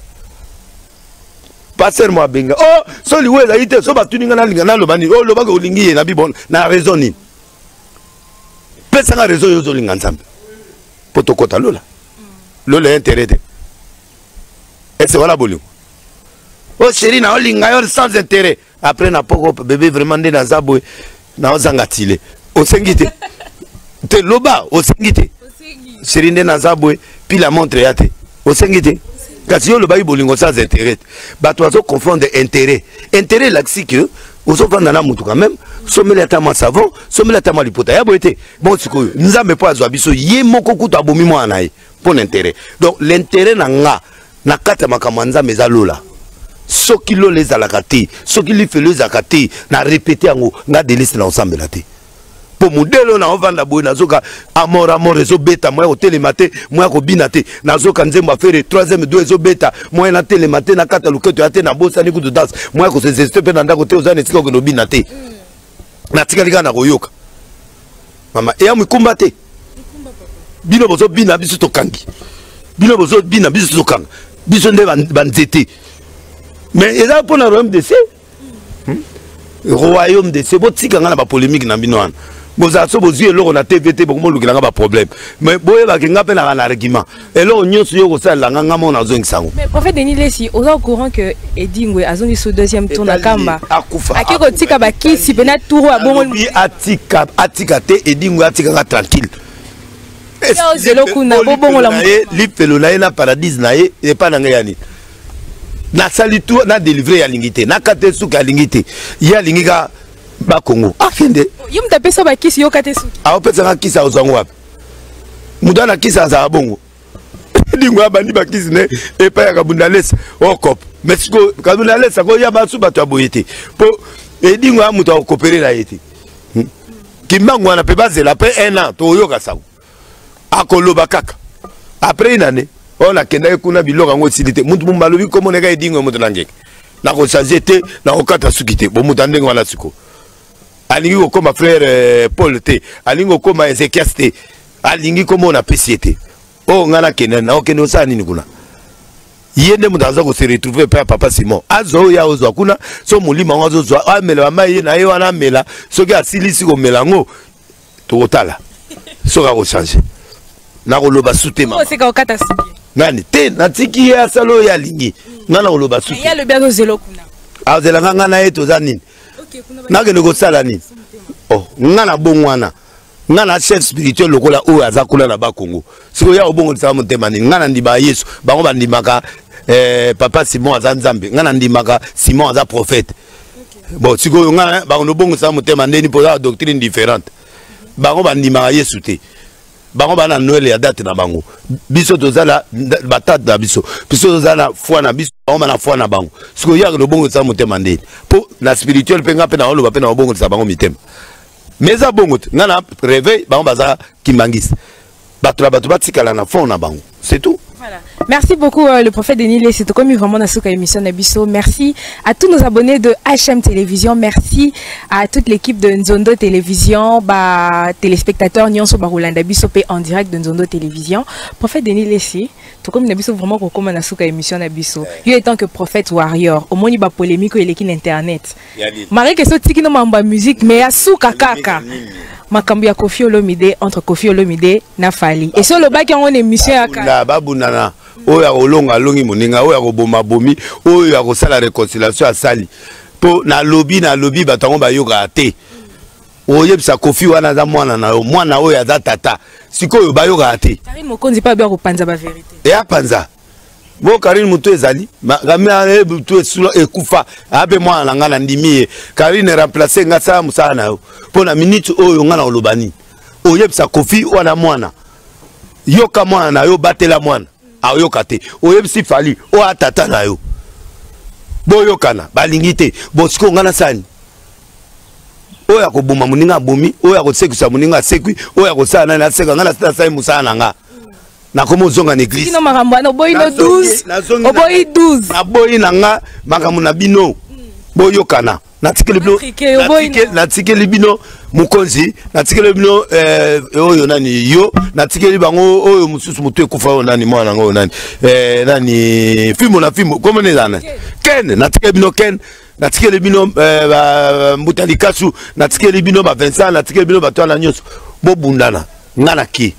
passer moi benga so liweza ite so batuninga na linga na lobani lobaka olingi na bibon na raison ni pesa nga raison yo zo linga nzambe potokota lola lola intérêt et c'est voilà bolingo chérie na olinga yo sans intérêt après na poko bébé vraiment ndé na zabwe na ozangatile osengite te loba osengite chérie ndé na zabwe puis la montre yate osengite kasi yo le bayi bolingo sans intérêt bato azo confondre intérêt laxi que ozo vanda na mutu quand même somela tama savon somela tama lipota ya boete bon siko nzambe po azwa biso ye moko kutu abomi mwana ye pour l'intérêt donc l'intérêt na nga na kata makambo nzambe za lola soki lo les alakati soki li fait les akati na répéter ngo nga délice na ensemble la te pour modèle na ovanda boy nazoka amor ezo beta moi hotel matin moi ko binate nazoka nzemba faire troisième deux ezo beta moi na tele matin na kata luketo ate na bosa ni ku de danse moi ko se zeste pe na ndako te ozane tsiko ko no binate na tikalika na koyoka mama e amu kumbate bino bozo bina biso to kangi bino bozo bina biso to kanga biso nde banzete mais eza pour na royaume de royaume de botika ngana ba polémique na bino wana boza so bozu eloko na TVT bokomo lukilanga ba problème mais boye ba kenga pe na argument eloko nyonso yo ko sala nganga mo na zongi sango mais prophète Denis Lesi au courant que Edingwe azongi so deuxième tour na kamba akiko tika ba kisi pena tour a bongo atika te Edingwe atika ka tranquille zeloko na bongo la lipelo na na paradis na ye e pa na ngani na salitu na délivrer ya lingité na kate suka ya lingité ya lingika ba Congo akende yum tapesa ba kisi yo kate suka pesa ka kisa ozango wapi mudana kisa za bongo dingo abandi ba kisi ne e pa ya kabundalesa okop mesiko kabundalesa ko ya ba suba to aboyete po e dingo amuto okopere na yete kimbango wana pe bazela pe 1 an to yoka sago akoloba kaka après une année on a kenda kuna biloko ngo silite mutu mumbalobi komo neka edingo mutu nangeke na ko changer te na ko kata sukite bo mutu ndengo wala siko alingi ko koma frère Paul te alingi ko koma Ezekias te alingi komo na pesiete ngana kenda na okene osani ni kuna yende mutu aza ko se retrouver pa papa Simon azo ya ozo kuna so mulima ngazo zo amela amaye na ye wana mela soki asilisi ko melango to otala soka ko changer na ko loba sutema o seka okata siki nani te natiki ya salo ya lingi ngana oloba suki ya le biazo zelo kuna azela ngana na eto za nini okay kuna na ke nego sala nini ngana bongwana ngana chef spirituel lokola o aza kula na ba Congo siko ya obongo tsama motema nini ngana ndiba Yesu bango bandimaka papa Simon aza nzambe ngana ndimaka Simon aza prophète bon siko ngana bango no bongo tsama motema ndeni pour la doctrine différente bango bandimaka Yesu te bango bana Noël ya date na bango biso tozala batata na biso tozala foi na biso bango na foi na bango siko ya no bongo sa motema ndeni po na spirituel penga pe na oloba pe na bongo sa bango mitema mais a bongo ngana réveil bango baza kimangisa bato batikala na fond na bango c'est tout Voilà. Merci beaucoup le prophète Denis Lessi. C'est comme vraiment dans cette émission Nabiso. Merci à tous nos abonnés de HM Télévision. Merci à toute l'équipe de Nzondo Télévision, téléspectateurs Nyonso Barulanda Biso en direct de Nzondo Télévision. Prophète Denis Lessi, tout comme Nabiso vraiment comme dans cette émission Nabiso. Il est tant que prophète warrior. Au moins il y a polémique il est internet. Marie que ce tiki no mamba musique mais à souka kaka. Makambu ya Koffi Olomide entre Koffi Olomide na Fally. Et sur le bac on émission ya babunana oya olonga longi moninga oya koboma bomi oya kosala réconciliation à sali po na lobby batango bayoka te oyebisa Koffi wana za mwana na yo mwana oya za tata sikoyo bayoka te Karine Mokonzi pa bia ko panza ba vérité e apanza bo Karine mutu ezali gamia mutu esula ekufa abe mwana na ngana ndimi Karine remplacer ngasa musana na yo po na minute oyo ngana olobani oyebisa Koffi wana mwana yoka mwana na yo batela mwana ayoka te oyebisi Fally o atata na yo boyokana balingi te bosiko ngana sani oya koboma muninga bomi oya kosekisa muninga sekwi oya kosala na seka ngana sasa musana nga na komo zonga na église kino makambo na boyi no 12 oboyi 12 na boyi nanga makambo na bino boyokana natikeli bino Mokonzi natikeli bino oyo nani yo natikeli bango oyo mususu mutu ekufa oyo nani mwana ngo nani nani fimo na fimo comment nezana Ken natikeli bino Ken natikeli bino Mbutali Kasu natikeli bino ba Vincent natikeli bino bato na nyonso bobundana ngana ki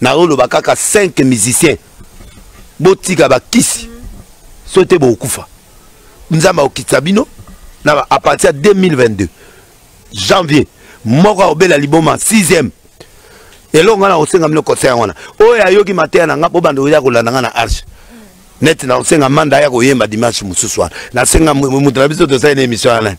na rolo bakaka 5 musiciens botika bakisi sote bokufa nzamba okitsa bino à partir de 2022 janvier moko obela liboma 6e elonga na osenga mino conseil wana oya yoki matin na ngapo bando ya kolanda nga na arche net na osenga manda ya koyemba dimanche mususu wana na senga mutu na biso to sa émission wana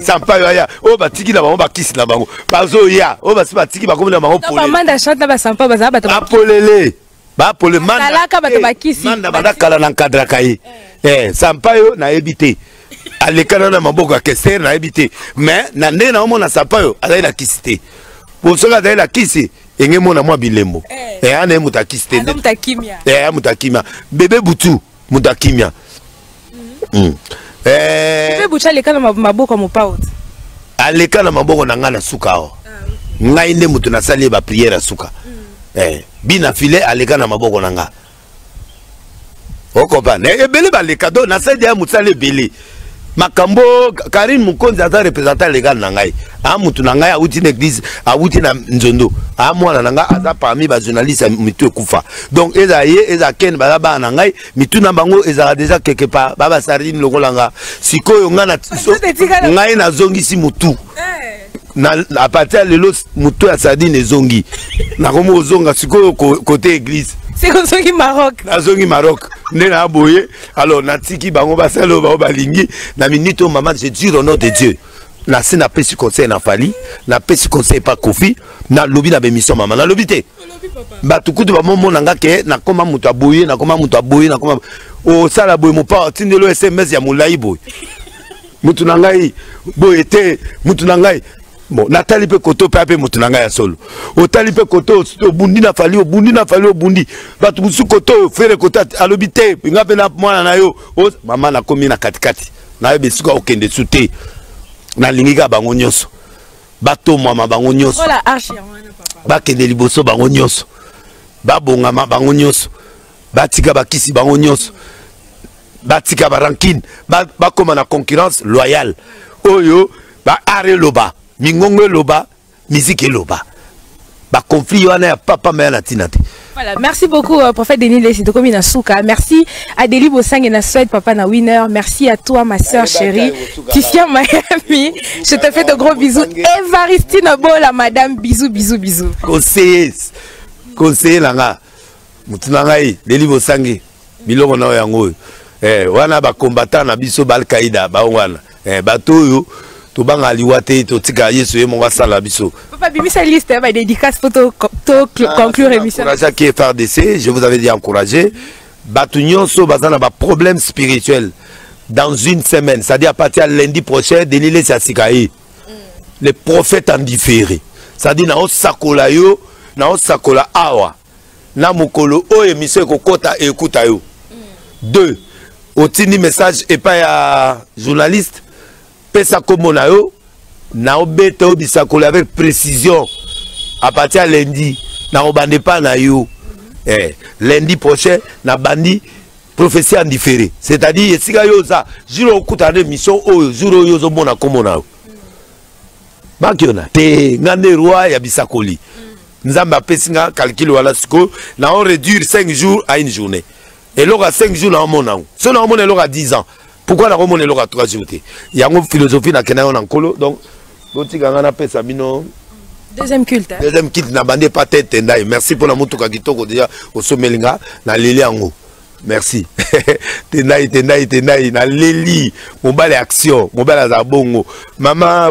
Sampayo ya o batiki na bango bakisi na bango bazo ya o basi batiki bakomela bango polele manda chante ba Sampayo baza bato ba polele ba polele manda badakala na nkadra kai Sampayo na ebité alekana na maboko ya Kester na ebité mais na ndenge na omona Sampayo azali na kisi te posoka azali na kisi enge mona mwa bilembo ane mutakisi te mutakimia bebe butu mutakimia bebe butu alekana maboko mopao alekana maboko na nga na suka awa ngai nde mutu nasali ba prière suka bina file alekana maboko na nga okopana ebele baleka do nasali ya musale ebele makambo Karine Mokonzi aza représentant légal na ngai mutu na ngai awuti na église awuti na Nzondo mwana na ngai aza parmi ba journaliste mitu ekufa donc eza ye eza ken bala ba na ngai mitu na bango eza déjà quelque part baba sardine lokola nga sikoyo ngai na zongisi mutu na à partir lelo mutu ya sardine ezongi na komo ozonga sikoyo côté église c'est comme ça qui Maroc nazongi Maroc nena aboye alors natiki bango basalo ba balingi na minute au maman je dis au nom de Dieu na se na pesi conseil na Fally na pesi conseil pas Koffi na lobi na émission maman na lobi te ba tukutu ba momo nanga ke na koma mutu aboye na koma mutu aboye na koma o sala boye mo pa tindelo SMS ya mulai boye mutu nangai boye te mutu nangai bon natali pe koto pe mutu nanga ya solo otali pe koto obundi na Fally obundi batu musu koto frère koto alobi te ngape na mwana na yo mama na komi na katikati na yo besika okende sute na lingika bango nyonso bato mama bango nyonso ola archi ya wana papa bakende liboso bango nyonso babongama bango nyonso batika bakisi bango nyonso batika ba rankine bakoma na concurrence loyale oyo ba are loba mingongo loba musique loba ba conflit wana ya papa mais na tinate. Voilà, merci beaucoup prophète Denis Lessi de Komina Souka. Merci à Deli Bosang et na Suède papa na winner. Merci à toi ma soeur chérie Tifia Miami. Je te fais de gros bisous. Evaristine Bola madame bisous. Conseiller langa mutuna ngai Deli Bosang biloko na yango wana ba combattant na biso ba Al-Qaïda ba wana bato yo to banga liwate to tika yesu ye monga sala biso papa bimisa liste ba dédicace photo conclure émission encourager qui est FRDC je vous avais dit encourager batu nyonso bazana ba problème spirituel dans une semaine c'est-à-dire à partir de lundi prochain Denis Lessi asikaye les prophètes en différé c'est-à-dire na osakola yo na osakola awa na mokolo o émission kokota et écoute yo. 2 otini message et pas ya journaliste pesa komona yo na obete obisakolo avec précision à partir de lundi na obande pas na yo lundi prochain na bandi prophétie en différé, c'est-à-dire si yo za jour okuta de mission oyo jour yo zo mona komona yo bakiona te ngande roi ya bisakoli nzamba pesinga calcul wala siko na on réduire 5 jours à une journée et l'ora 5 jours na mona so na mona l'ora 10 ans pourquoi na mona l'ora 3 jours te yango philosophie na kena on nkolo donc botika ngana pesa bino deuxième culte deuxième culte na bande pas tête ndai merci pour la mutuka kitoko déjà au somelinga na leli yango merci tendai na leli mobile action mobile za bongo mama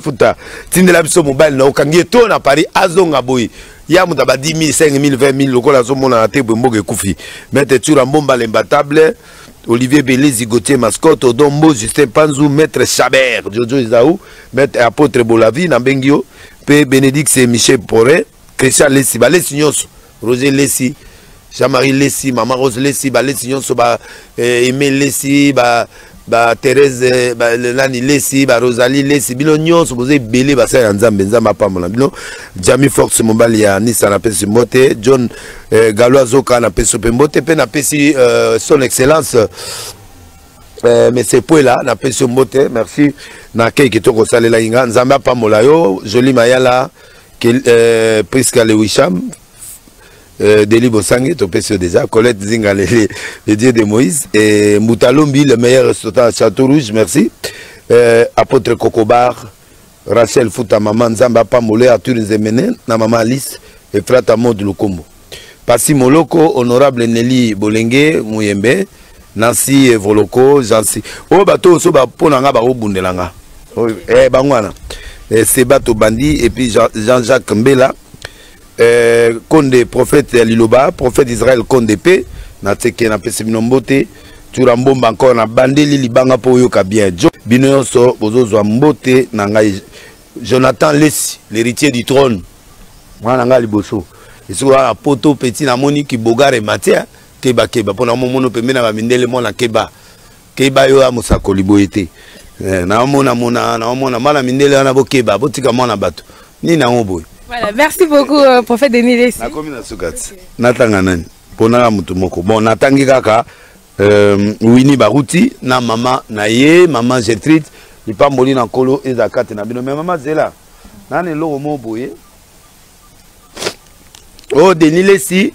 futa tindela biso mobile na okangi to na Paris azonga boy ya muta ba 10 000 5 000 20 000 lokola zo mona na te bomboge kufi mette tura mbomba l'imbattable Olivier Belezi Gauthier Mascotte Odombo Justin Panzou Maître Chabert Jojo Isaou Maître Apôtre Bolavi na Bengio P Bénédicte Michel Poré Christian Lessi Balesi nyonso Roger Lessi Jean-Marie Lessi Maman Rose Lessi Balesi nyonso ba Aimé Lessi ba Thérèse ba Lani Lessi ba Rosalie Lessi bino nyonso boze belé ba sa nzambe nzamba pamola bino Jamie Fox Mombali ya Nissa na pesi mote John Galois Zoka na pesi mbote pe na pesi son excellence mais c'est pour là na pesi mbote merci na keke to ko salela inga nzamba pamola yo joli mayala Prisca Lewisham Deli Bosangi, ton PC déjà, Colette Zinga, le dieu de Moïse, et Moutalombi, le meilleur restaurant à Château Rouge, merci. Apôtre Kokobar, Rachel Fouta, Maman Nzamba Pamole, Arthur Nzemene, na Maman Alice, et Frata Maud Lukombo. Passi Moloko, honorable Nelly Bolenge, Mouyembe, Nancy Voloko, Jansi. Oh, bateau, so ba ponanga ba obundelanga. Bangwana. Sebato Bandi, et puis Jean-Jacques Mbela. Konde prophète Liloba, prophète Israël Konde P, na teke na pesi binombote, turambomba encore na bandeli libanga po yoka bien. Bino so bozo mbote na ngai Jonathan Lessi, l'héritier du trône. Mwana nga liboso. Esuwa poto petit na moni ki bogare matia keba pona mono pembe na bamindele mona keba. Keba yo amusako liboyete. Na mona mala mindele na bokeba botika mona bato. Ni na ngoboy. Voilà, merci beaucoup, prophète Denis Lessi. Na komi na sukati. Natanga nani? Pona mutu moko. Bon, natangi kaka Winnie Baruti na mama na ye, maman Gertrude, lipa moli na kolo ezakate na bino. Mais maman Zela, nani lo mo boye. Oh, Denis Lessi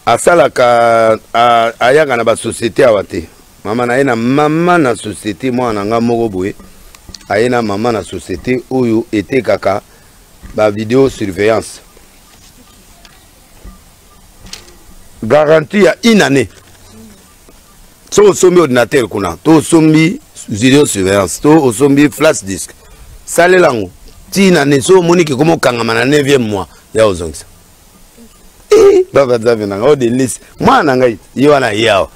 asalaka ayaka na ba société awate. Mama na ye na mama na société moi na nga moko boye. Ayena mama na société oyo ete kaka ba vidéo surveillance garantie à une année. So sombi ordinateur kuna to sombi vidéo surveillance to sombi flash disk sale lango ti na ne so moni ke komo kangama na 9e mois ya ozongisa baba davina o de liste moi na ngai yo na yao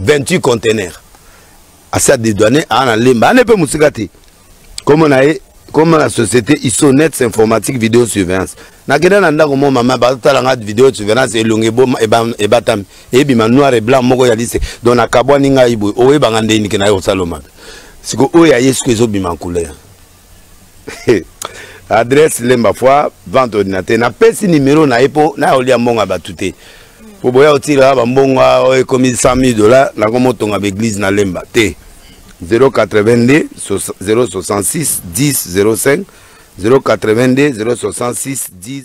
28 containers asa de douane ana lemba ne pe musikati comme la société ISONET informatique vidéo surveillance. Na kena na ndako mo mama ba talanga vidéo surveillance elonge boma e batam e bima noir et blanc moko ya lise donc na kabwani nga ibo o e banga ndeni ke na yo saloma. Siko o ya yesu ezo bima couleur. Adresse lemba fois vente ordinateur na pesi numéro na epo na olia mbonga batute. Po boya otira ba mbonga o e komi $100,000 na komo tonga be église na lemba te. 082 066 10 05 082 066 10